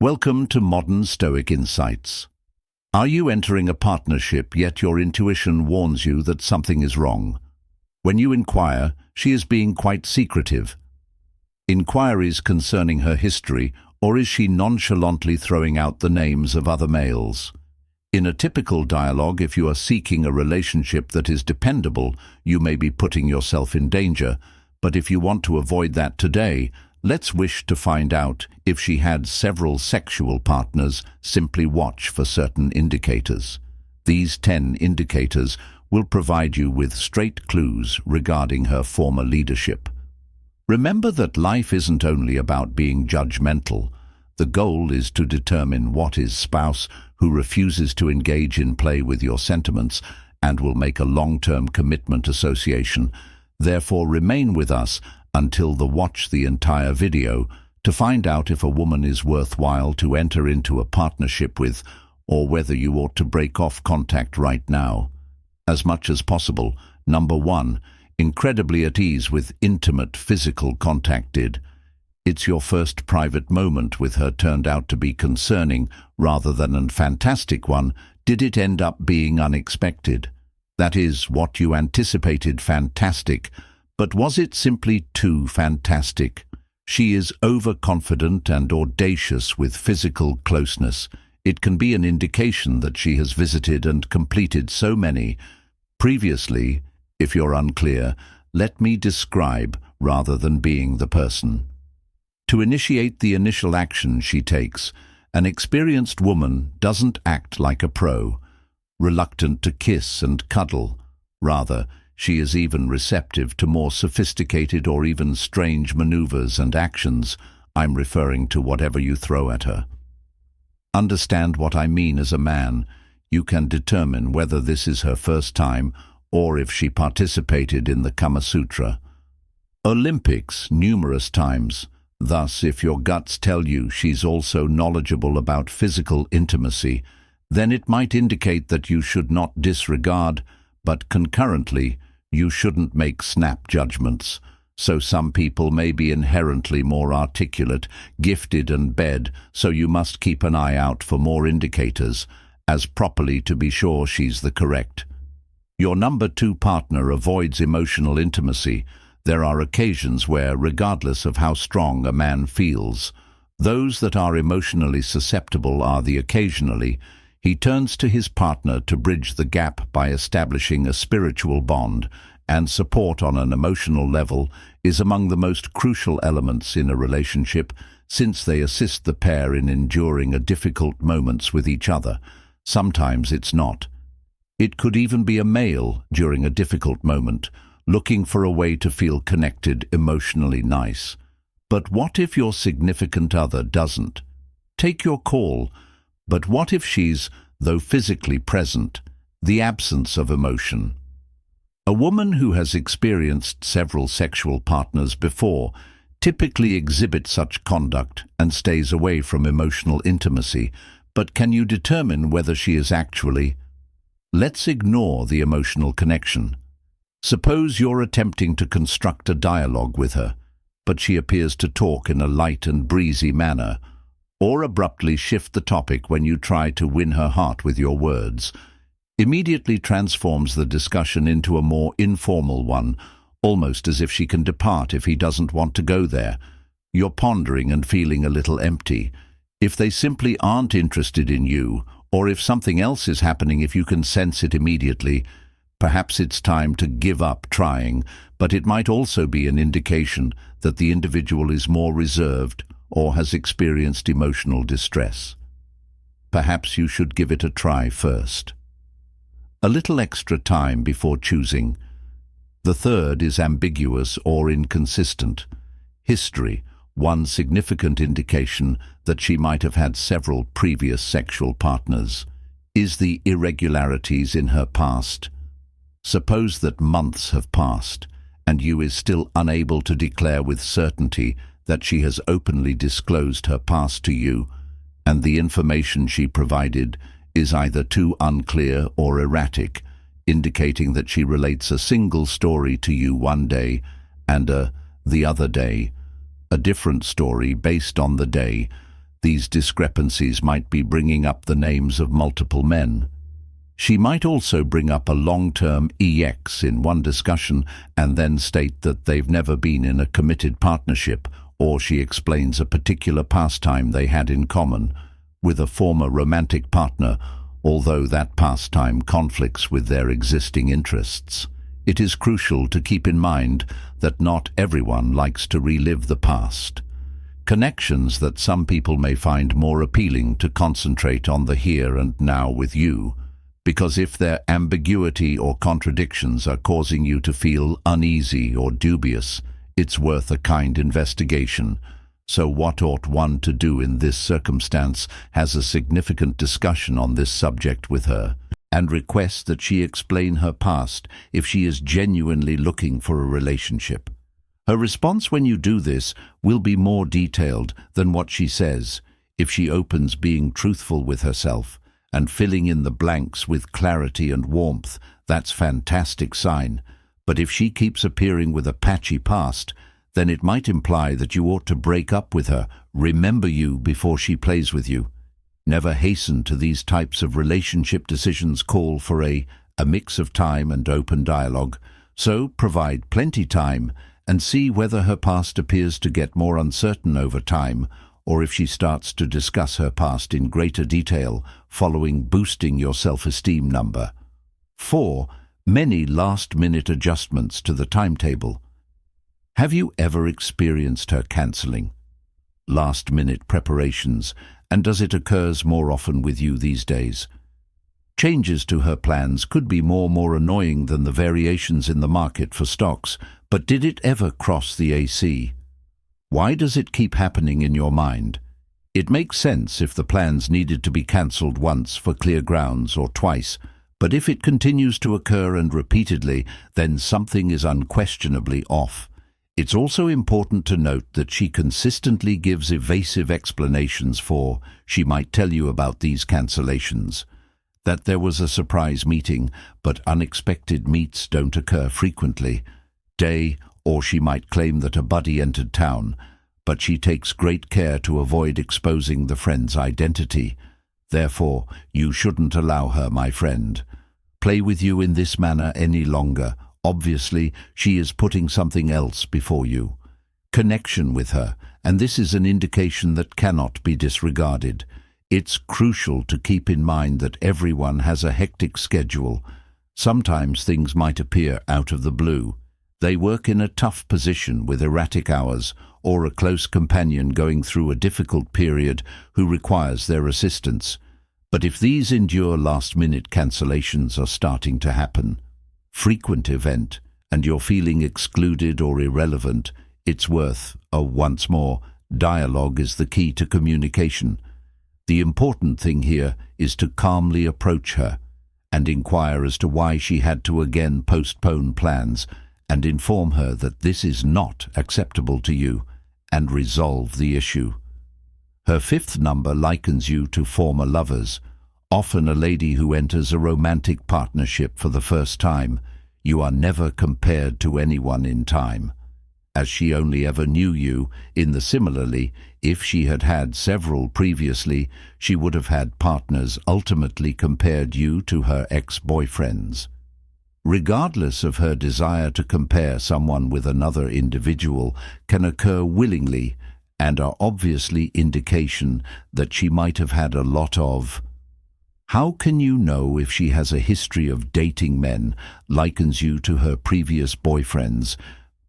Welcome to Modern Stoic Insights. Are you entering a partnership, yet your intuition warns you that something is wrong? When you inquire, she is being quite secretive. Inquiries concerning her history, or is she nonchalantly throwing out the names of other males? In a typical dialogue, if you are seeking a relationship that is dependable, you may be putting yourself in danger. But if you want to avoid that today, let's wish to find out if she had several sexual partners. Simply watch for certain indicators. These 10 indicators will provide you with straight clues regarding her former leadership. Remember that life isn't only about being judgmental. The goal is to determine what is spouse who refuses to engage in play with your sentiments and will make a long-term commitment association. Therefore, remain with us until watch the entire video to find out if a woman is worthwhile to enter into a partnership with, or whether you ought to break off contact right now. As much as possible. Number 1. Incredibly at ease with intimate physical contact. It's your first private moment with her turned out to be concerning rather than a fantastic one. Did it end up being unexpected? That is, what you anticipated fantastic, but was it simply too fantastic? She is overconfident and audacious with physical closeness. It can be an indication that she has visited and completed so many previously. If you're unclear, let me describe rather than being the person. To initiate the initial action she takes, an experienced woman doesn't act like a pro, reluctant to kiss and cuddle. Rather, she is even receptive to more sophisticated or even strange maneuvers and actions. I'm referring to whatever you throw at her. Understand what I mean. As a man, you can determine whether this is her first time or if she participated in the Kama Sutra Olympics numerous times. Thus, if your guts tell you she's also knowledgeable about physical intimacy, then it might indicate that you should not disregard, but concurrently, you shouldn't make snap judgments. So some people may be inherently more articulate, gifted and bed, so you must keep an eye out for more indicators, as properly to be sure she's the correct. Your number 2 partner avoids emotional intimacy. There are occasions where, regardless of how strong a man feels, those that are emotionally susceptible are the occasionally. He turns to his partner to bridge the gap by establishing a spiritual bond, and support on an emotional level is among the most crucial elements in a relationship, since they assist the pair in enduring difficult moments with each other. Sometimes it's not. It could even be a male during a difficult moment, looking for a way to feel connected, emotionally nice. But what if your significant other doesn't? Take your call. But what if she's, though physically present, the absence of emotion? A woman who has experienced several sexual partners before typically exhibits such conduct and stays away from emotional intimacy. But can you determine whether she is actually? Let's ignore the emotional connection. Suppose you're attempting to construct a dialogue with her, but she appears to talk in a light and breezy manner, or abruptly shift the topic when you try to win her heart with your words. Immediately transforms the discussion into a more informal one, almost as if she can depart if he doesn't want to go there. You're pondering and feeling a little empty. If they simply aren't interested in you, or if something else is happening, if you can sense it immediately, perhaps it's time to give up trying, but it might also be an indication that the individual is more reserved or has experienced emotional distress. Perhaps you should give it a try first. A little extra time before choosing. The third is ambiguous or inconsistent. History, one significant indication that she might have had several previous sexual partners, is the irregularities in her past. Suppose that months have passed, and you is still unable to declare with certainty that she has openly disclosed her past to you, and the information she provided is either too unclear or erratic, indicating that she relates a single story to you one day and the other day, a different story based on the day. These discrepancies might be bringing up the names of multiple men. She might also bring up a long-term EX in one discussion and then state that they've never been in a committed partnership, or she explains a particular pastime they had in common with a former romantic partner, although that pastime conflicts with their existing interests. It is crucial to keep in mind that not everyone likes to relive the past. Connections that some people may find more appealing to concentrate on the here and now with you, because if their ambiguity or contradictions are causing you to feel uneasy or dubious, it's worth a kind investigation. So what ought one to do in this circumstance? Has a significant discussion on this subject with her, and request that she explain her past if she is genuinely looking for a relationship. Her response when you do this will be more detailed than what she says. If she opens being truthful with herself and filling in the blanks with clarity and warmth, that's fantastic sign. But if she keeps appearing with a patchy past, then it might imply that you ought to break up with her, remember you before she plays with you. Never hasten to these types of relationship decisions. Call for a mix of time and open dialogue. So provide plenty time and see whether her past appears to get more uncertain over time, or if she starts to discuss her past in greater detail, following boosting your self-esteem number. 4. Many last-minute adjustments to the timetable. Have you ever experienced her cancelling last-minute preparations, and does it occurs more often with you these days? Changes to her plans could be more annoying than the variations in the market for stocks, but did it ever cross the AC? Why does it keep happening in your mind? It makes sense if the plans needed to be cancelled once for clear grounds or twice, but if it continues to occur and repeatedly, then something is unquestionably off. It's also important to note that she consistently gives evasive explanations for. She might tell you about these cancellations, that there was a surprise meeting, but unexpected meets don't occur frequently. Or she might claim that a buddy entered town, but she takes great care to avoid exposing the friend's identity. Therefore, you shouldn't allow her, my friend, play with you in this manner any longer. Obviously, she is putting something else before you. Connection with her, and this is an indication that cannot be disregarded. It's crucial to keep in mind that everyone has a hectic schedule. Sometimes things might appear out of the blue. They work in a tough position with erratic hours, or a close companion going through a difficult period who requires their assistance. But if these endure last-minute cancellations are starting to happen, frequent event, and you're feeling excluded or irrelevant, it's worth once more, dialogue is the key to communication. The important thing here is to calmly approach her and inquire as to why she had to again postpone plans, and inform her that this is not acceptable to you, and resolve the issue. Her 5th number likens you to former lovers. Often a lady who enters a romantic partnership for the first time, you are never compared to anyone in time, as she only ever knew you. Similarly, if she had had several previously, she would have had partners ultimately compared you to her ex-boyfriends. Regardless of her desire to compare someone with another individual can occur willingly and are obviously indication that she might have had a lot of. How can you know if she has a history of dating men, likens you to her previous boyfriends?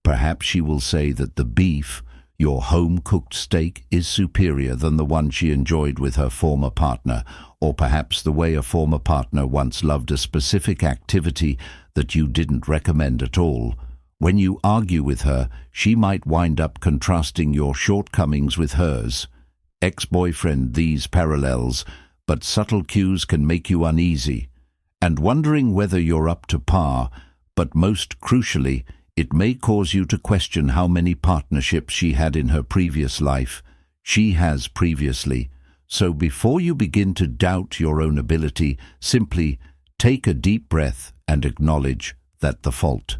Perhaps she will say that the beef, your home-cooked steak, is superior than the one she enjoyed with her former partner, or perhaps the way a former partner once loved a specific activity that you didn't recommend at all. When you argue with her, she might wind up contrasting your shortcomings with hers. Ex-boyfriend, these parallels, but subtle cues can make you uneasy, and wondering whether you're up to par, but most crucially, it may cause you to question how many partnerships she had in her previous life. She has previously. So before you begin to doubt your own ability, simply take a deep breath and acknowledge that the fault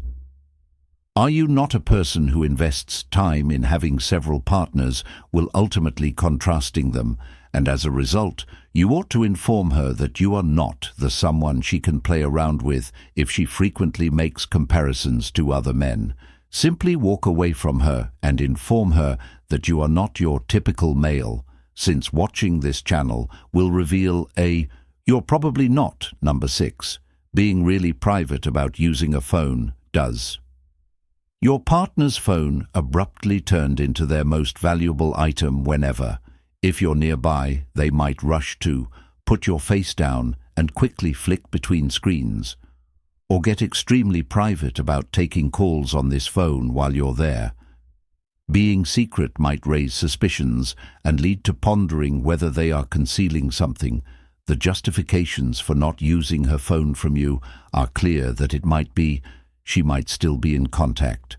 Are you not a person who invests time in having several partners, will ultimately contrasting them, and as a result, you ought to inform her that you are not the someone she can play around with if she frequently makes comparisons to other men. Simply walk away from her and inform her that you are not your typical male, since watching this channel will reveal you're probably not. Number 6. Being really private about using a phone does. Your partner's phone abruptly turned into their most valuable item whenever, if you're nearby, they might rush to put your face down and quickly flick between screens, or get extremely private about taking calls on this phone while you're there. Being secret might raise suspicions and lead to pondering whether they are concealing something. The justifications for not using her phone from you are clear that it might be she might still be in contact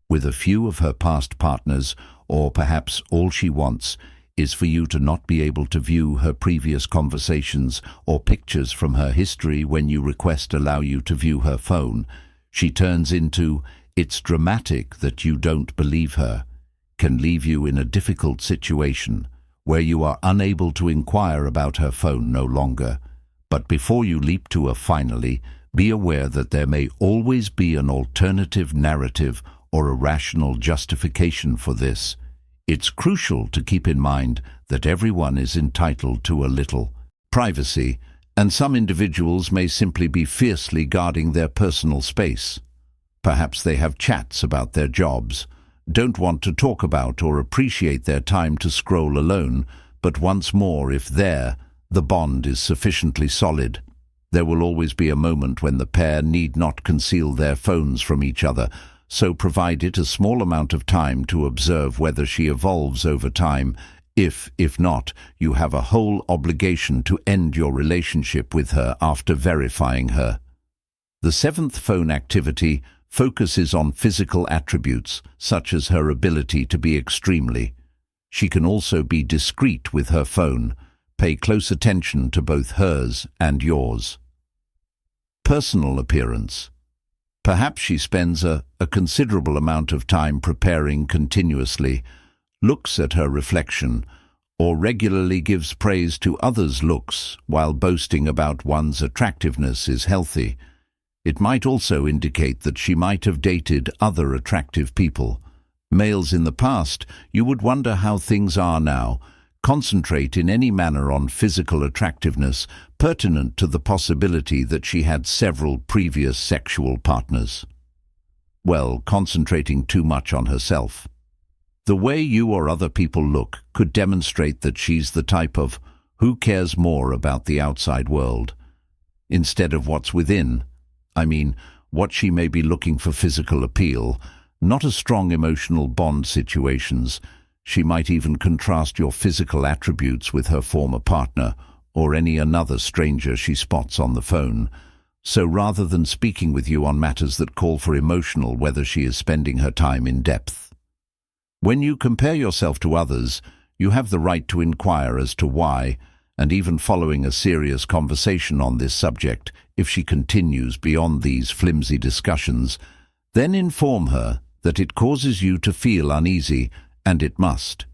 with a few of her past partners, or perhaps all she wants is for you to not be able to view her previous conversations or pictures from her history when you request allow you to view her phone. She turns into, "It's dramatic that you don't believe her," can leave you in a difficult situation where you are unable to inquire about her phone no longer. But before you leap to a finally, be aware that there may always be an alternative narrative or a rational justification for this. It's crucial to keep in mind that everyone is entitled to a little privacy, and some individuals may simply be fiercely guarding their personal space. Perhaps they have chats about their jobs, don't want to talk about or appreciate their time to scroll alone, but once more, if the bond is sufficiently solid, there will always be a moment when the pair need not conceal their phones from each other, so provide it a small amount of time to observe whether she evolves over time. If not, you have a whole obligation to end your relationship with her after verifying her. The 7th phone activity focuses on physical attributes, such as her ability to be extremely. She can also be discreet with her phone. Pay close attention to both hers and yours. Personal appearance. Perhaps she spends a considerable amount of time preparing continuously, looks at her reflection, or regularly gives praise to others' looks while boasting about one's attractiveness is healthy. It might also indicate that she might have dated other attractive people. Males in the past, you would wonder how things are now. Concentrate in any manner on physical attractiveness, pertinent to the possibility that she had several previous sexual partners. Well, concentrating too much on herself. The way you or other people look could demonstrate that she's the type of who cares more about the outside world instead of what's within. I mean, what she may be looking for physical appeal, not a strong emotional bond situations. She might even contrast your physical attributes with her former partner or any another stranger she spots on the phone. So rather than speaking with you on matters that call for emotional, whether she is spending her time in depth. When you compare yourself to others, you have the right to inquire as to why, and even following a serious conversation on this subject, if she continues beyond these flimsy discussions, then inform her that it causes you to feel uneasy, and it must.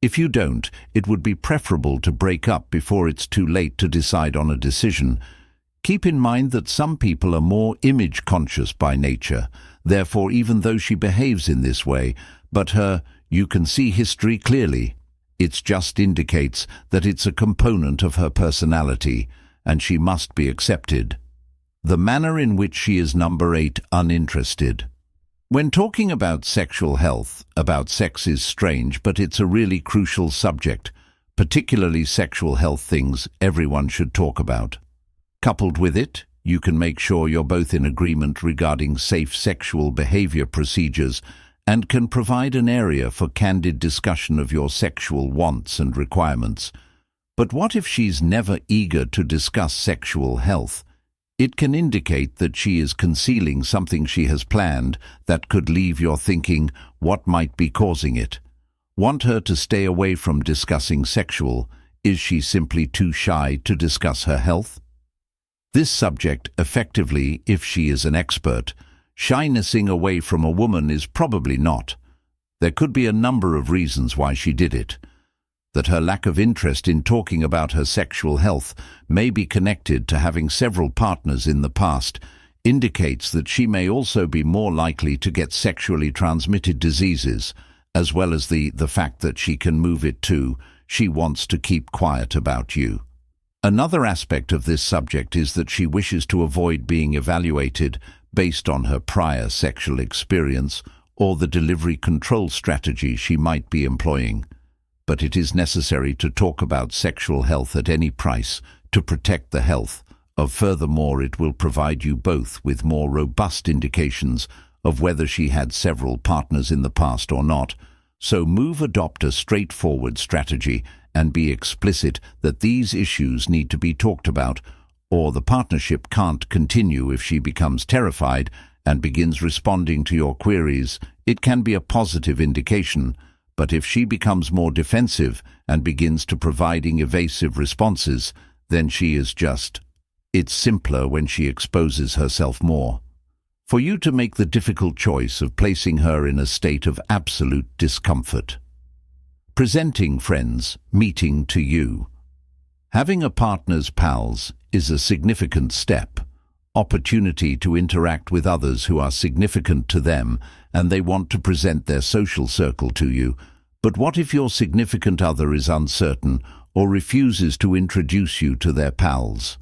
If you don't, it would be preferable to break up before it's too late to decide on a decision. Keep in mind that some people are more image-conscious by nature. Therefore, even though she behaves in this way, you can see history clearly. It just indicates that it's a component of her personality, and she must be accepted. The manner in which she is number 8, uninterested. When talking about sexual health, about sex is strange, but it's a really crucial subject, particularly sexual health things everyone should talk about. Coupled with it, you can make sure you're both in agreement regarding safe sexual behavior procedures and can provide an area for candid discussion of your sexual wants and requirements. But what if she's never eager to discuss sexual health? It can indicate that she is concealing something she has planned that could leave your thinking, what might be causing it? Want her to stay away from discussing sexual? Is she simply too shy to discuss her health? This subject, effectively, if she is an expert, Shynessing away from a woman is probably not. There could be a number of reasons why she did it. That her lack of interest in talking about her sexual health may be connected to having several partners in the past indicates that she may also be more likely to get sexually transmitted diseases, as well as the fact that she can move it too. She wants to keep quiet about you. Another aspect of this subject is that she wishes to avoid being evaluated based on her prior sexual experience or the delivery control strategy she might be employing. But it is necessary to talk about sexual health at any price to protect the health of. Furthermore, it will provide you both with more robust indications of whether she had several partners in the past or not. So adopt a straightforward strategy and be explicit that these issues need to be talked about, or the partnership can't continue. If she becomes terrified and begins responding to your queries, it can be a positive indication. But if she becomes more defensive and begins to providing evasive responses, then she is just. It's simpler when she exposes herself more. For you to make the difficult choice of placing her in a state of absolute discomfort. Presenting friends, meeting to you. Having a partner's pals is a significant step. Opportunity to interact with others who are significant to them and they want to present their social circle to you. But what if your significant other is uncertain or refuses to introduce you to their pals?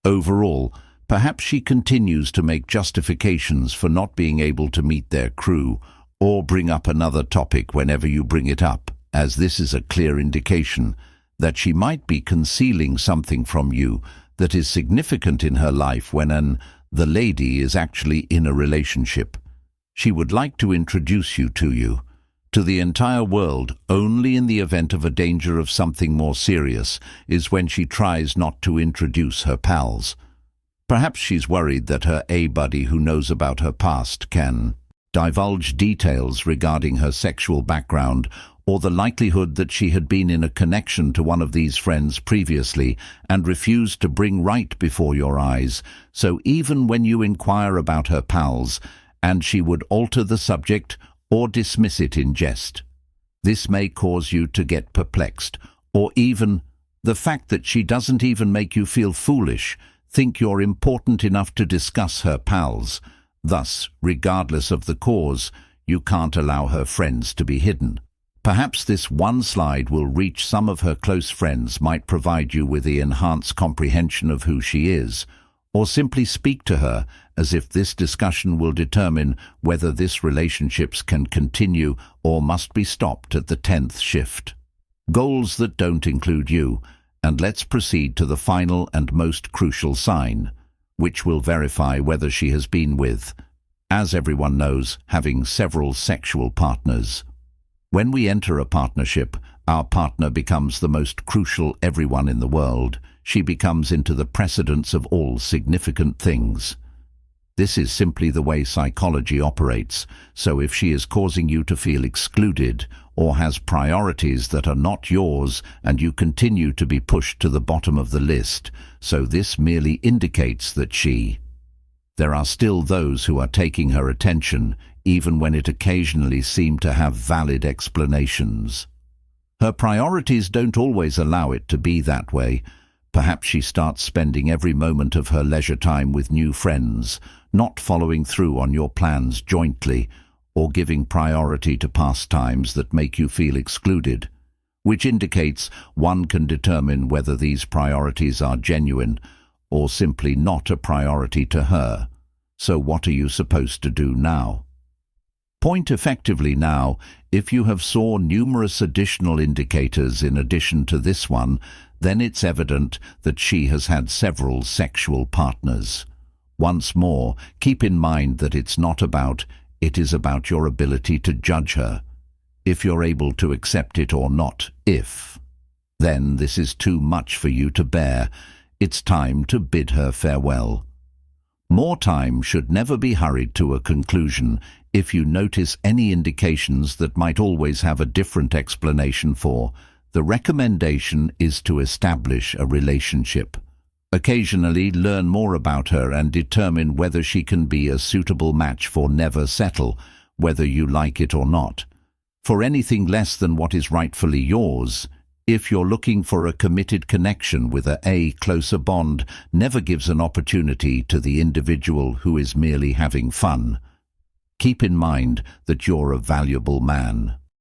Overall, perhaps she continues to make justifications for not being able to meet their crew or bring up another topic whenever you bring it up, as this is a clear indication that she might be concealing something from you that is significant in her life when the lady is actually in a relationship. She would like to introduce you to the entire world only in the event of a danger of something more serious is when she tries not to introduce her pals. Perhaps she's worried that her buddy who knows about her past can divulge details regarding her sexual background, or the likelihood that she had been in a connection to one of these friends previously and refused to bring right before your eyes. So even when you inquire about her pals, and she would alter the subject or dismiss it in jest, this may cause you to get perplexed, or even the fact that she doesn't even make you feel foolish, think you're important enough to discuss her pals. Thus, regardless of the cause, you can't allow her friends to be hidden. Perhaps this one slide will reach some of her close friends, might provide you with the enhanced comprehension of who she is, or simply speak to her as if this discussion will determine whether this relationships can continue or must be stopped at the 10th shift. Goals that don't include you, and let's proceed to the final and most crucial sign, which will verify whether she has been with, as everyone knows, having several sexual partners. When we enter a partnership, our partner becomes the most crucial everyone in the world. She becomes into the precedence of all significant things. This is simply the way psychology operates, so if she is causing you to feel excluded or has priorities that are not yours and you continue to be pushed to the bottom of the list, so this merely indicates that there are still those who are taking her attention, even when it occasionally seems to have valid explanations. Her priorities don't always allow it to be that way. Perhaps she starts spending every moment of her leisure time with new friends, not following through on your plans jointly, or giving priority to pastimes that make you feel excluded, which indicates one can determine whether these priorities are genuine or simply not a priority to her. So what are you supposed to do now? Point effectively now. If you have saw numerous additional indicators in addition to this one, then it's evident that she has had several sexual partners. Once more, keep in mind that it is about your ability to judge her, if you're able to accept it or not. Then this is too much for you to bear. It's time to bid her farewell. More time should never be hurried to a conclusion. If you notice any indications that might always have a different explanation for, the recommendation is to establish a relationship. Occasionally learn more about her and determine whether she can be a suitable match for never settle, whether you like it or not. For anything less than what is rightfully yours, if you're looking for a committed connection with a closer bond, never gives an opportunity to the individual who is merely having fun. Keep in mind that you're a valuable man.